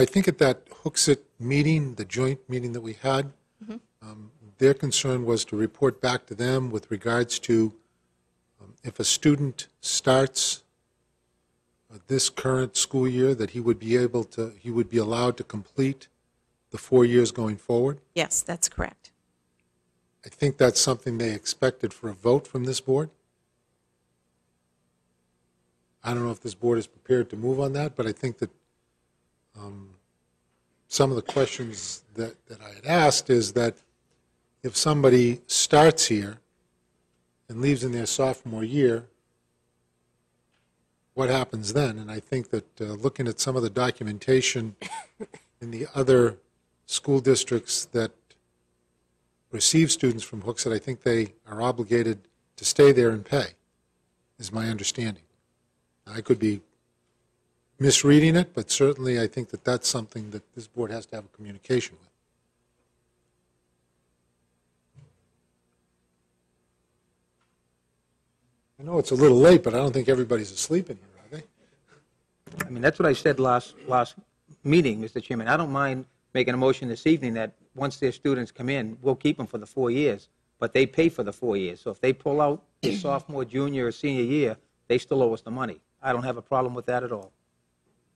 I think at that Hooksett meeting, the joint meeting that we had, their concern was to report back to them with regards to if a student starts this current school year, that he would be allowed to complete the 4 years going forward. Yes, that's correct. I think that's something they expected for a vote from this board. I don't know if this board is prepared to move on that, but I think that some of the questions that I had asked is that if somebody starts here and leaves in their sophomore year, what happens then? And I think that looking at some of the documentation in the other school districts that receive students from Hooksett, I think they are obligated to stay there and pay, is my understanding. I could be misreading it, but certainly I think that that's something that this board has to have a communication with. I know it's a little late, but I don't think everybody's asleep in here, are they? I mean, that's what I said last meeting, Mr. Chairman. I don't mind making a motion this evening that once their students come in, we'll keep them for the 4 years, but they pay for the 4 years. So if they pull out their sophomore, junior, or senior year, they still owe us the money. I don't have a problem with that at all.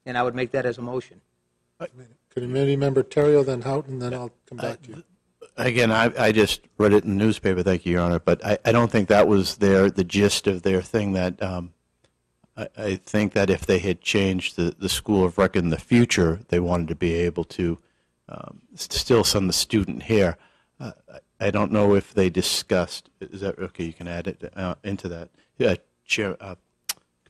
And I would make that as a motion. Committee Member Terrio, then Houghton, then I'll come back to you. Again, I just read it in the newspaper, thank you, Your Honor, but I don't think that was the gist of their thing. That I think that if they had changed the school of record in the future, they wanted to be able to still send the student here. I don't know if they discussed, is that okay, you can add it into that. Yeah,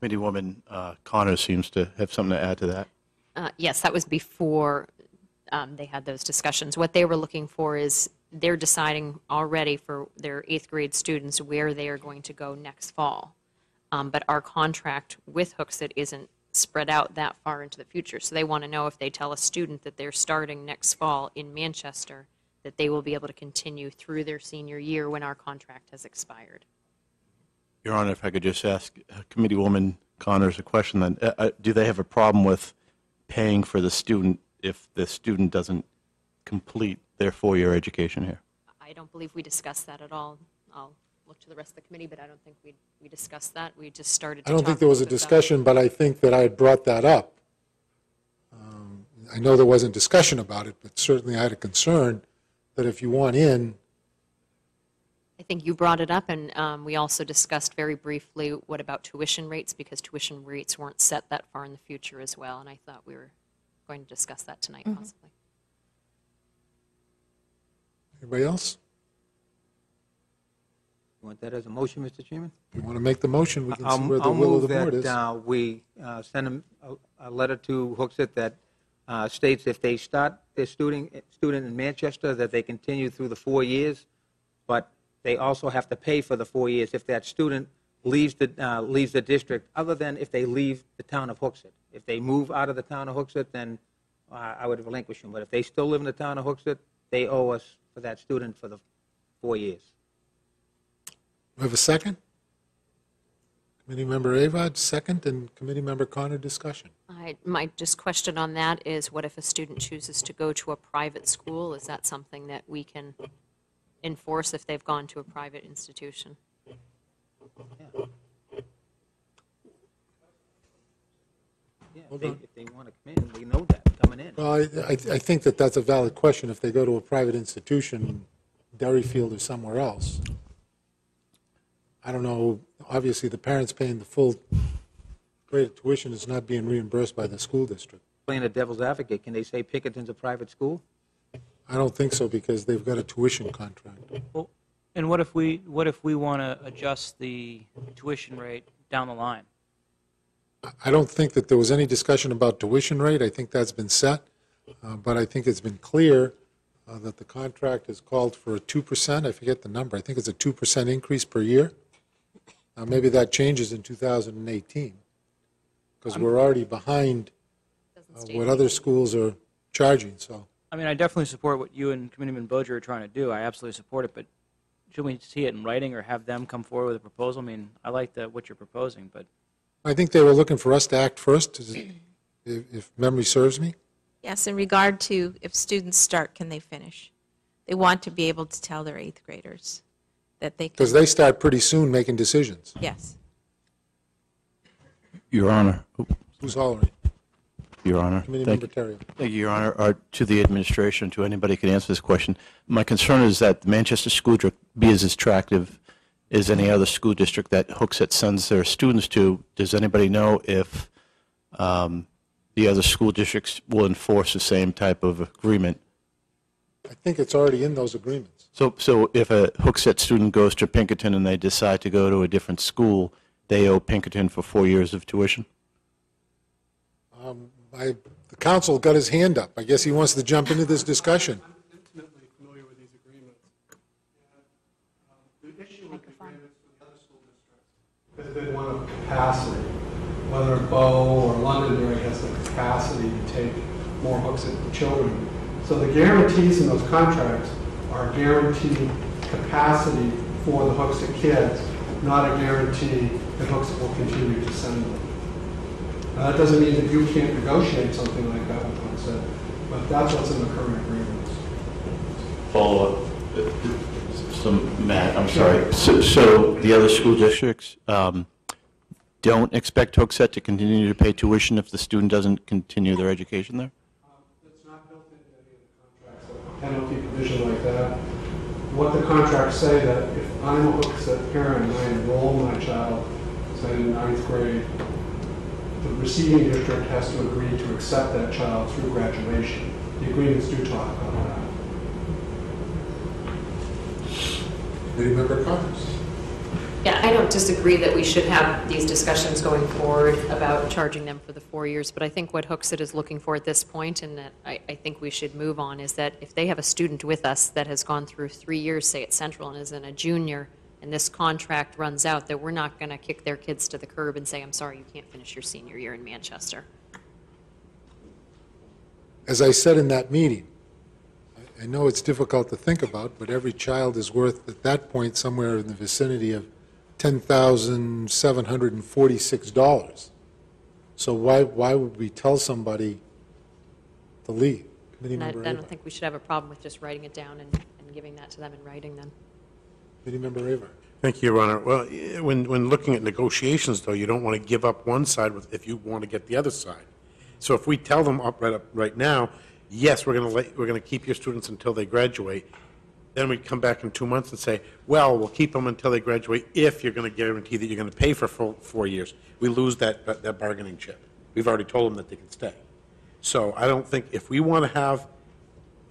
Committeewoman Connors seems to have something to add to that. Yes, that was before they had those discussions. What they were looking for is they're deciding already for their 8th grade students where they are going to go next fall. But our contract with Hooksett isn't spread out that far into the future. So they want to know if they tell a student that they're starting next fall in Manchester, that they will be able to continue through their senior year when our contract has expired. Your Honor, if I could just ask Committeewoman Connors a question then. Do they have a problem with paying for the student if the student doesn't complete their 4-year education here? I don't believe we discussed that at all. I'll look to the rest of the committee, but I don't think we discussed that. We just started to I don't think there was a discussion, but I think that I had brought that up. I know there wasn't discussion about it, but certainly I had a concern that if you want in. I think you brought it up, and we also discussed very briefly what about tuition rates, because tuition rates weren't set that far in the future as well, and I thought we were going to discuss that tonight, possibly. Anybody else? You want that as a motion, Mr. Chairman? If you want to make the motion, we can see where the will of the board is. I'll move that we send a letter to Hooksett that states if they start their student in Manchester, that they continue through the 4 years, but they also have to pay for the 4 years if that student leaves the district, other than if they leave the town of Hooksett. If they move out of the town of Hooksett, then I would relinquish them. But if they still live in the town of Hooksett, they owe us for that student for the 4 years. We have a second? Committee Member Avad, second, and Committee Member Connor, discussion. My just question on that is, what if a student chooses to go to a private school? Is that something that we can enforce if they've gone to a private institution? Yeah. If they want to come in, we know that coming in. Well, I think that that's a valid question if they go to a private institution, Derryfield or somewhere else. I don't know, obviously the parents paying the full rate of tuition is not being reimbursed by the school district. Playing a devil's advocate, can they say Pinkerton's a private school? I don't think so, because they've got a tuition contract. Well, and what if we want to adjust the tuition rate down the line? I don't think that there was any discussion about tuition rate. I think that's been set, but I think it's been clear that the contract has called for a 2%. I forget the number. I think it's a 2% increase per year. Maybe that changes in 2018, because we're already behind what other schools are charging. So, I mean, I definitely support what you and Committeeman Boger are trying to do. I absolutely support it, but should we see it in writing or have them come forward with a proposal? I mean, I like what you're proposing, but I think they were looking for us to act first, if memory serves me. Yes, in regard to if students start, can they finish? They want to be able to tell their 8th graders that they can. Because they start pretty soon making decisions. Yes. Your Honor. Who's hollering? Your Honor. Committee Thank Member Terrio. Thank you, Your Honor. To the administration, to anybody who can answer this question, my concern is that the Manchester School District be as attractive as any other school district that Hooksett sends their students to. Does anybody know if the other school districts will enforce the same type of agreement? I think it's already in those agreements. So if a Hooksett student goes to Pinkerton and they decide to go to a different school, they owe Pinkerton for 4 years of tuition? The council got his hand up. I guess he wants to jump into this discussion. I'm intimately familiar with these agreements. The issue with the agreements with the other school districts has been one of capacity, whether Bow or Londonderry has the capacity to take more Hooksett children. So the guarantees in those contracts are guaranteed capacity for the Hooksett kids, not a guarantee that Hooksett will continue to send them. That doesn't mean that you can't negotiate something like that with Hooksett, but that's what's in the current agreements. Follow up. So, Matt, I'm sorry. So the other school districts don't expect Hooksett to continue to pay tuition if the student doesn't continue their education there? It's not built into any of the contracts, a penalty provision like that. What the contracts say that if I'm a Hooksett parent and I enroll my child, say in 9th grade, the receiving district has to agree to accept that child through graduation. The agreements do talk about that. Committee Member Connors. Yeah, I don't disagree that we should have these discussions going forward about charging them for the 4 years, but I think what Hooksett is looking for at this point, and that I think we should move on, is that if they have a student with us that has gone through 3 years, say at Central, and is in a junior, and this contract runs out, that we're not going to kick their kids to the curb and say, I'm sorry, you can't finish your senior year in Manchester. As I said in that meeting, I know it's difficult to think about, but every child is worth, at that point, somewhere in the vicinity of $10,746. So why would we tell somebody to leave? Committee And I Member don't Ava. think we should have a problem with just writing it down and giving that to them in writing then. Committee Member Ava. Thank you, Your Honor. Well, when looking at negotiations, though, you don't want to give up one side if you want to get the other side. So if we tell them right now, yes, we're going to keep your students until they graduate, then we come back in 2 months and say, well, we'll keep them until they graduate if you're going to guarantee that you're going to pay for 4 years. We lose that bargaining chip. We've already told them that they can stay. So I don't think if we want to have,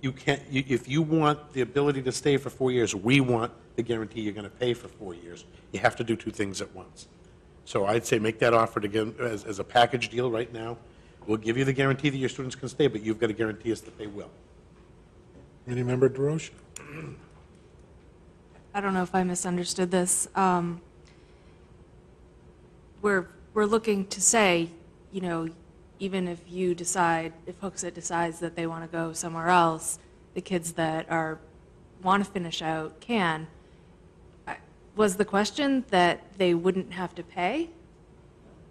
if you want the ability to stay for 4 years, we want the guarantee you're going to pay for 4 years. You have to do two things at once. So I'd say make that offer again as a package deal right now. We'll give you the guarantee that your students can stay, but you've got to guarantee us that they will. Committee Member DeRoche. I don't know if I misunderstood this. We're looking to say, you know, even if you decide, if Hooksett decides that they want to go somewhere else, the kids that want to finish out can. Was the question that they wouldn't have to pay?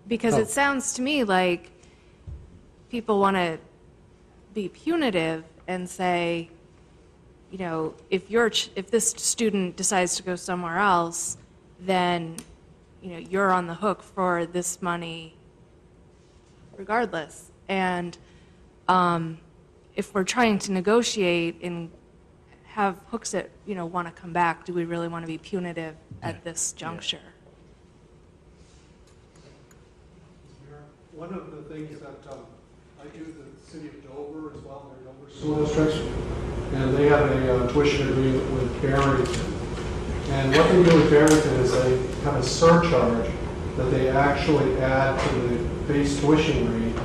Because No. it sounds to me like people want to be punitive and say, you know, if this student decides to go somewhere else, then, you know, you're on the hook for this money regardless. And if we're trying to negotiate and have Hooksett, you know, want to come back, do we really want to be punitive at this juncture? One of the things that I do the city of Dover as well, their Dover school districts, and they have a tuition agreement with Barrington. And what they do with Barrington is they have a surcharge that they actually add to the base tuition rate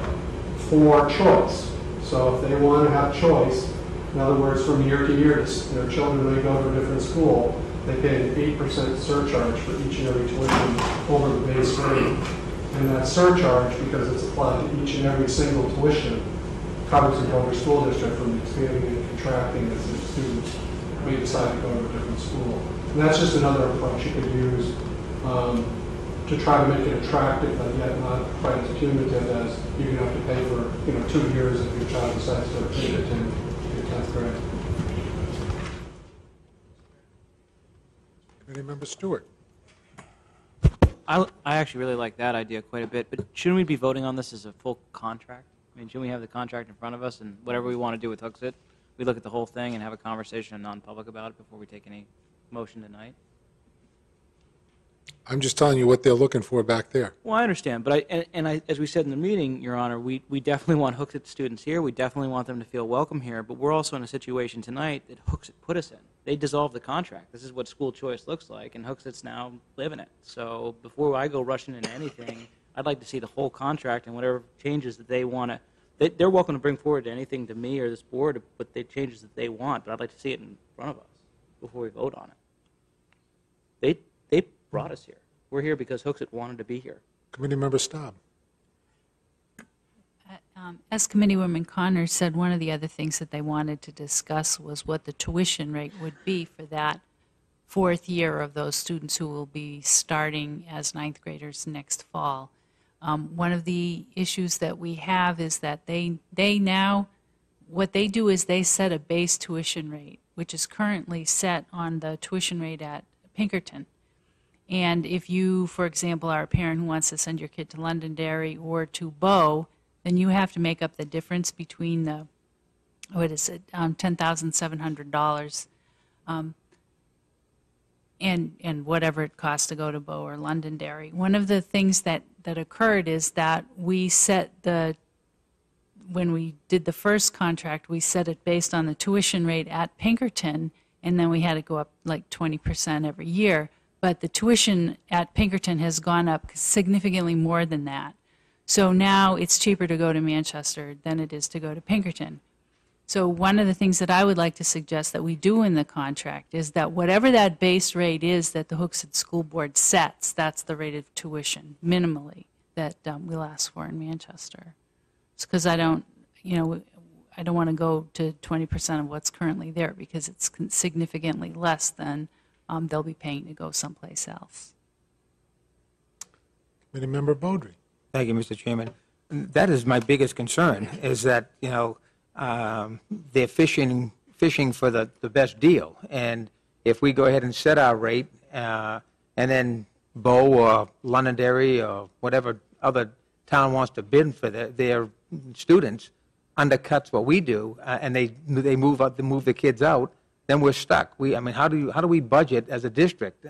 for choice. So if they want to have choice, in other words, from year to year, their children may go to a different school, they pay an 8% surcharge for each and every tuition over the base rate. And that surcharge, because it's applied to each and every single tuition, covers the Dover school district from expanding and contracting as the students may decide to go to a different school. And that's just another approach you could use to try to make it attractive, but yet not quite as punitive as you're going to have to pay for, 2 years if your child decides to take it in your 10th grade. Committee Member Stewart. I actually really like that idea quite a bit, but shouldn't we be voting on this as a full contract? I mean, shouldn't we have the contract in front of us, and whatever we want to do with Hooksett, we look at the whole thing and have a conversation in non-public about it before we take any motion tonight? I'm just telling you what they're looking for back there. Well, I understand, but as we said in the meeting, Your Honor, we definitely want Hooksett students here. We definitely want them to feel welcome here, but we're also in a situation tonight that Hooksett put us in. They dissolved the contract. This is what school choice looks like, and Hooksett's now living it. So before I go rushing into anything, I'd like to see the whole contract and whatever changes that they want to. They're welcome to bring forward anything to me or this board, but the changes that they want. But I'd like to see it in front of us before we vote on it. They brought us here. We're here because Hooksett wanted to be here. Committee Member Staub. As Committeewoman Connors said, one of the other things that they wanted to discuss was what the tuition rate would be for that fourth year of those students who will be starting as ninth graders next fall. One of the issues that we have is that they now, what they do is they set a base tuition rate, which is currently set on the tuition rate at Pinkerton. And if you, for example, are a parent who wants to send your kid to Londonderry or to Bow, then you have to make up the difference between the, $10,700 and whatever it costs to go to Bow or Londonderry. One of the things that occurred is that we set when we did the first contract, we set it based on the tuition rate at Pinkerton, and then we had to go up like 20% every year. But the tuition at Pinkerton has gone up significantly more than that. So now it's cheaper to go to Manchester than it is to go to Pinkerton. So one of the things that I would like to suggest that we do in the contract is that whatever that base rate is that the Hooksett School Board sets, that's the rate of tuition, minimally, that we'll ask for in Manchester. It's because I don't want to go to 20% of what's currently there because it's significantly less than they'll be paying to go someplace else. Committee Member Beaudry. Thank you, Mr. Chairman. That is my biggest concern, is that, they're fishing for the best deal. And if we go ahead and set our rate, and then Bow or Londonderry or whatever other town wants to bid for their students undercuts what we do, and they move the kids out, then we're stuck. How do we budget as a district?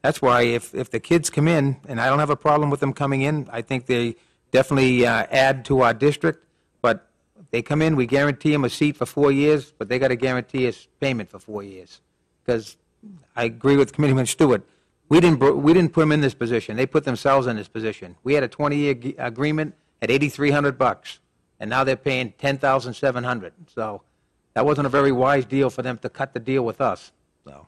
That's why if the kids come in, and I don't have a problem with them coming in, I think they definitely add to our district, but they come in, we guarantee them a seat for 4 years, but they got to guarantee us payment for 4 years. Because I agree with Committeeman Stewart, we didn't put them in this position. They put themselves in this position. We had a 20-year agreement at $8,300, and now they're paying $10,700. So that wasn't a very wise deal for them to cut the deal with us. So.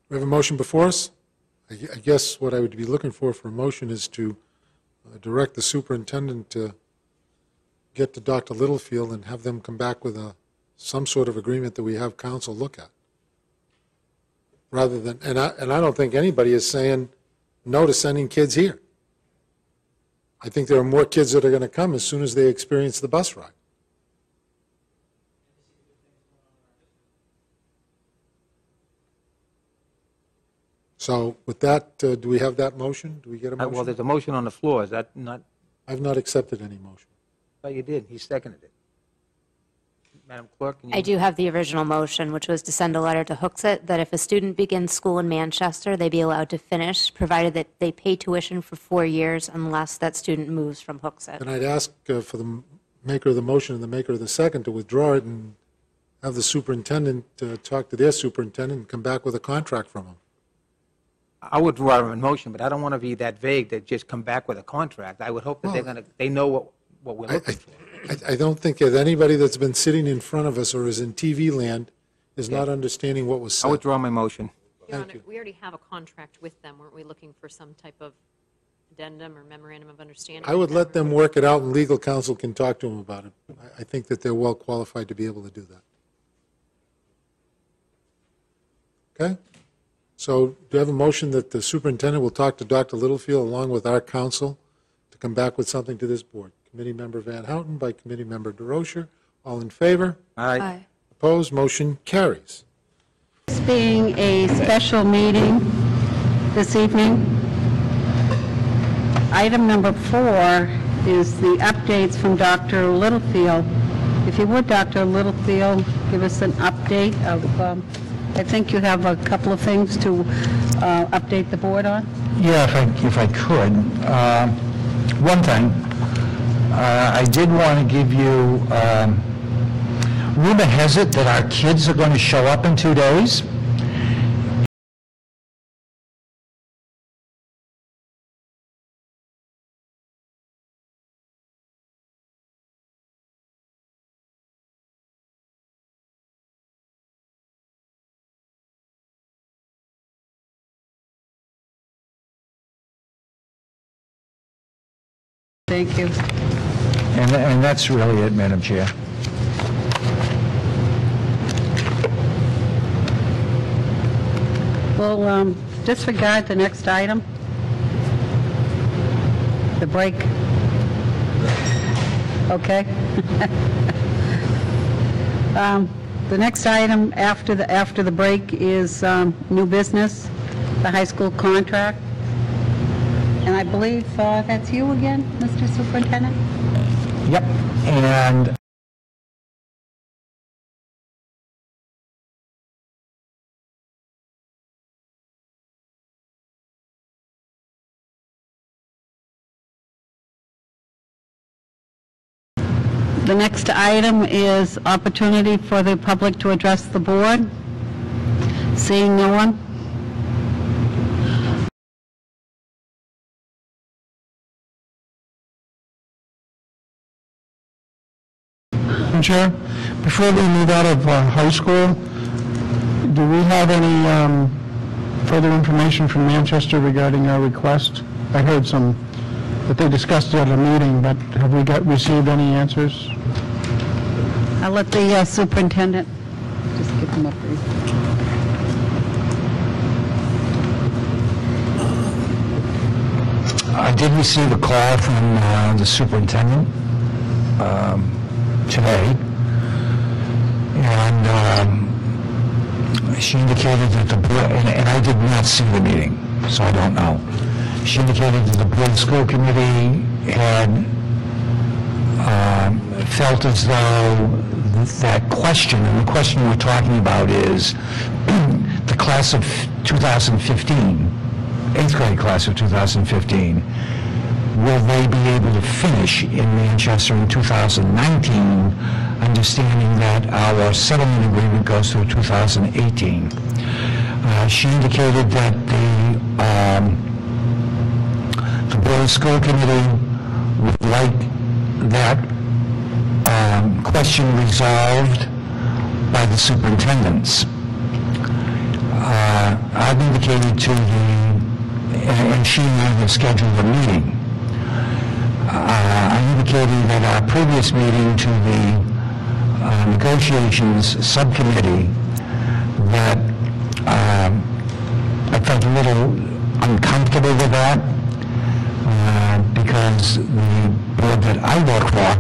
We have a motion before us. I guess what I would be looking for a motion is to direct the superintendent to get to Dr. Littlefield and have them come back with some sort of agreement that we have council look at. Rather than, and I don't think anybody is saying no to sending kids here. I think there are more kids that are going to come as soon as they experience the bus ride. So with that, do we have that motion? Do we get a motion? Well, there's a motion on the floor. Is that not? I've not accepted any motion. Oh, you did. He seconded it. Madam Clerk, can you? I do have the original motion, which was to send a letter to Hooksett that if a student begins school in Manchester, they be allowed to finish, provided that they pay tuition for 4 years unless that student moves from Hooksett. And I'd ask for the maker of the motion and the maker of the second to withdraw it and have the superintendent talk to their superintendent and come back with a contract from them. I would draw a motion, but I don't want to be that vague to just come back with a contract. I would hope that they know what we're looking for. I don't think that anybody that's been sitting in front of us or is in TV land is not understanding what was said. I withdraw my motion. Your Honor, we already have a contract with them. Weren't we looking for some type of addendum or memorandum of understanding? I would let them work it out, and legal counsel can talk to them about it. I think that they're well qualified to be able to do that. Okay? So do I have a motion that the superintendent will talk to Dr. Littlefield along with our council to come back with something to this board? Committee Member Van Houten by Committee Member DeRocher. All in favor? Aye. Opposed? Motion carries. This being a special meeting this evening, item number 4 is the updates from Dr. Littlefield. If you would, Dr. Littlefield, give us an update of, I think you have a couple of things to update the board on. Yeah, if I could. One thing, I did want to give you, rumor has it that our kids are going to show up in 2 days. Thank you. And that's really it, Madam Chair. We'll disregard the next item. The break. Okay. The next item after the break is new business, the high school contract. And I believe that's you again, Mr. Superintendent? Yep. And the next item is opportunity for the public to address the board. Seeing no one? Chair, before we move out of high school, do we have any further information from Manchester regarding our request? I heard some that they discussed it at a meeting, but have we received any answers? I'll let the superintendent just give them a brief. I did receive a call from the superintendent today, and she indicated that the board, and I did not see the meeting, so I don't know. She indicated that the board school committee had felt as though that question, and the question we're talking about is the class of 2015, 8th grade class of 2015, will they be able to finish in Manchester in 2019, understanding that our settlement agreement goes through 2018. She indicated that the Board School Committee would like that question resolved by the superintendents. I've indicated to and she and I have scheduled a meeting. I indicated at our previous meeting to the negotiations subcommittee that I felt a little uncomfortable with that because the board that I work for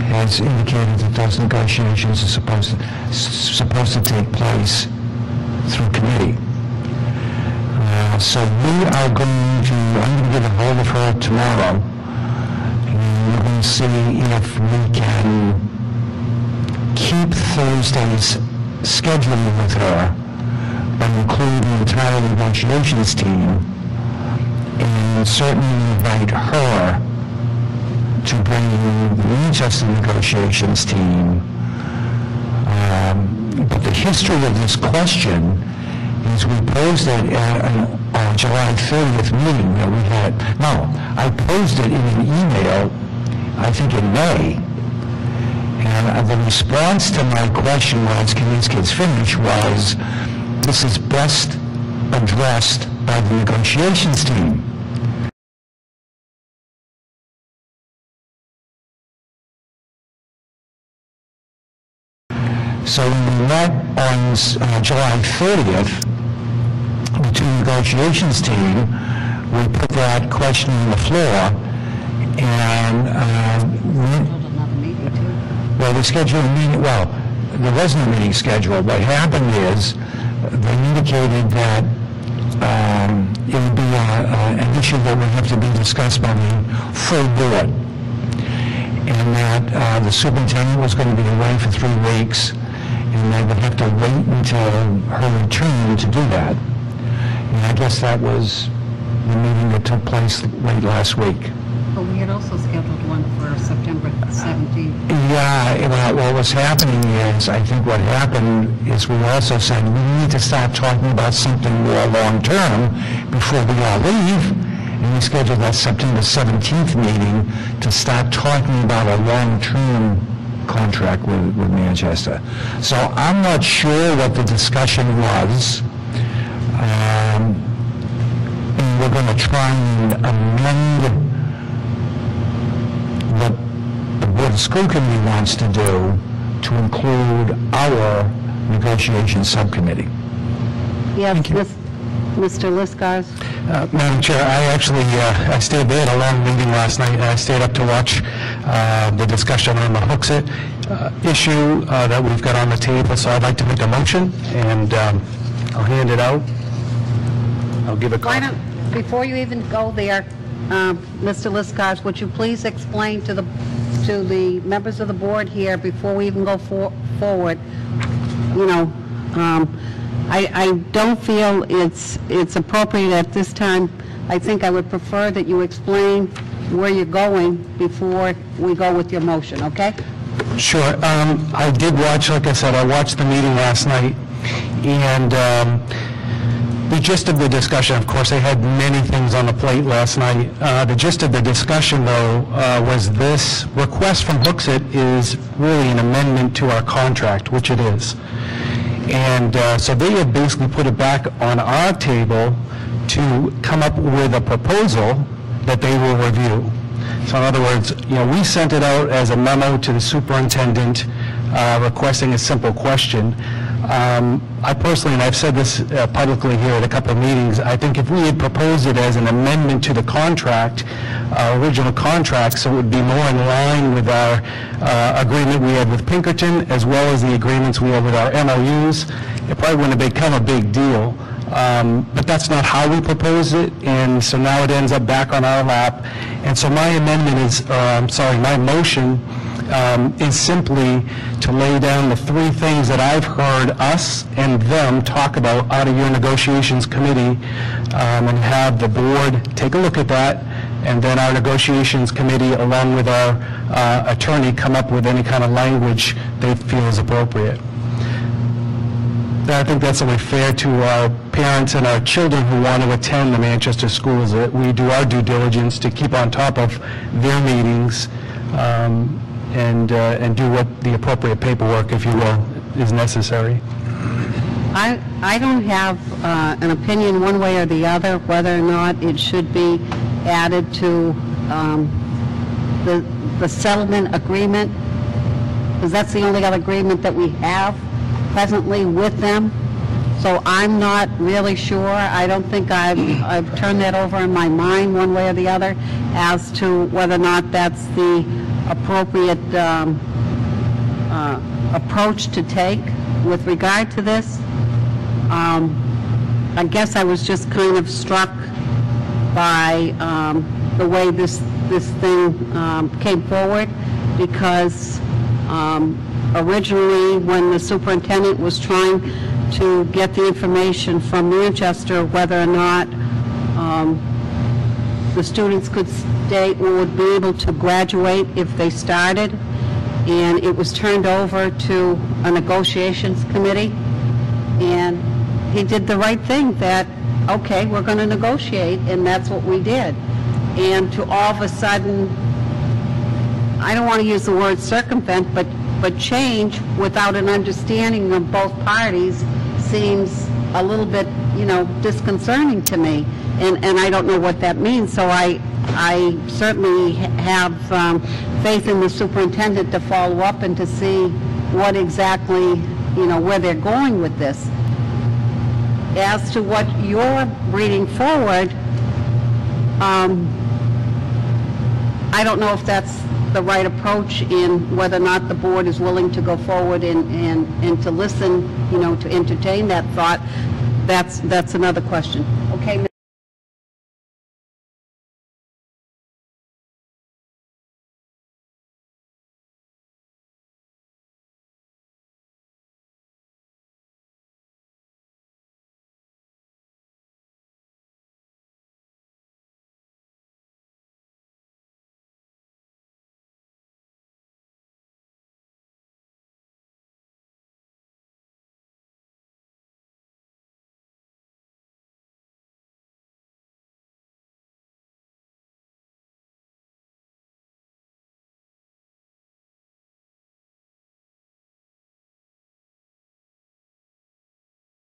has indicated that those negotiations are supposed to take place through committee. So we are I'm going to get a hold of her tomorrow, and we're going to see if we can keep Thursday's scheduling with her, but include the entire negotiations team, and certainly invite her to bring the Manchester negotiations team. But the history of this question is we posed it at a July 30th meeting that we had. No, I posed it in an email, I think in May. And the response to my question was, can these kids finish, was, this is best addressed by the negotiations team. So when we met on July 30th, the two negotiations team, we put that question on the floor, and well, we scheduled a meeting. Well, there wasn't a meeting scheduled. What happened is they indicated that it would be an issue that would have to be discussed by the full board, and that the superintendent was going to be away for 3 weeks, and they would have to wait until her return to do that. And I guess that was the meeting that took place late last week. But we had also scheduled one for September 17th. Yeah, well, what was happening is, I think what happened is we also said we need to start talking about something more long-term before we all leave. And we scheduled that September 17th meeting to start talking about a long-term contract with Manchester. So I'm not sure what the discussion was. And we're going to try and amend what the Board of School Committee wants to do to include our negotiation subcommittee. Yes, Mr. Liskars? Madam Chair, I actually I stayed there at a long meeting last night, and I stayed up to watch the discussion on the Hooksett issue that we've got on the table, so I'd like to make a motion, and I'll hand it out. I'll give a Why don't, before you even go there, Mr. Liskars, would you please explain to the members of the board here, before we even go forward, you know, I don't feel it's appropriate at this time. I think I would prefer that you explain where you're going before we go with your motion, okay? Sure. I did watch, like I said, I watched the meeting last night, and the gist of the discussion, of course, they had many things on the plate last night. The gist of the discussion, though, was this request from Hooksett is really an amendment to our contract, which it is. And so they have basically put it back on our table to come up with a proposal that they will review. So in other words, you know, we sent it out as a memo to the superintendent requesting a simple question. I personally, and I've said this publicly here at a couple of meetings, I think if we had proposed it as an amendment to the contract, original contract, so it would be more in line with our agreement we had with Pinkerton, as well as the agreements we have with our MOUs, it probably wouldn't have become a big deal. But that's not how we proposed it, and so now it ends up back on our lap. And so my amendment is, my motion is simply to lay down the 3 things that I've heard us and them talk about out of your negotiations committee, and have the board take a look at that, and then our negotiations committee, along with our attorney, come up with any kind of language they feel is appropriate. I think that's only fair to our parents and our children who want to attend the Manchester schools, that we do our due diligence to keep on top of their meetings, and do what the appropriate paperwork, if you will, is necessary. I don't have an opinion one way or the other whether or not it should be added to the settlement agreement, because that's the only other agreement that we have presently with them. So I'm not really sure. I don't think I've turned that over in my mind one way or the other as to whether or not that's the appropriate approach to take with regard to this. I guess I was just kind of struck by the way this thing came forward, because originally, when the superintendent was trying to get the information from Manchester whether or not the students could stay or would be able to graduate if they started, and it was turned over to a negotiations committee, and he did the right thing, that, okay, we're going to negotiate, and that's what we did. And to all of a sudden, I don't want to use the word circumvent, but change without an understanding of both parties seems a little bit, disconcerting to me, and I don't know what that means. So I certainly have faith in the superintendent to follow up and to see what exactly, where they're going with this. as to what you're bringing forward, I don't know if that's the right approach in whether or not the board is willing to go forward and to listen, to entertain that thought. That's another question. Okay,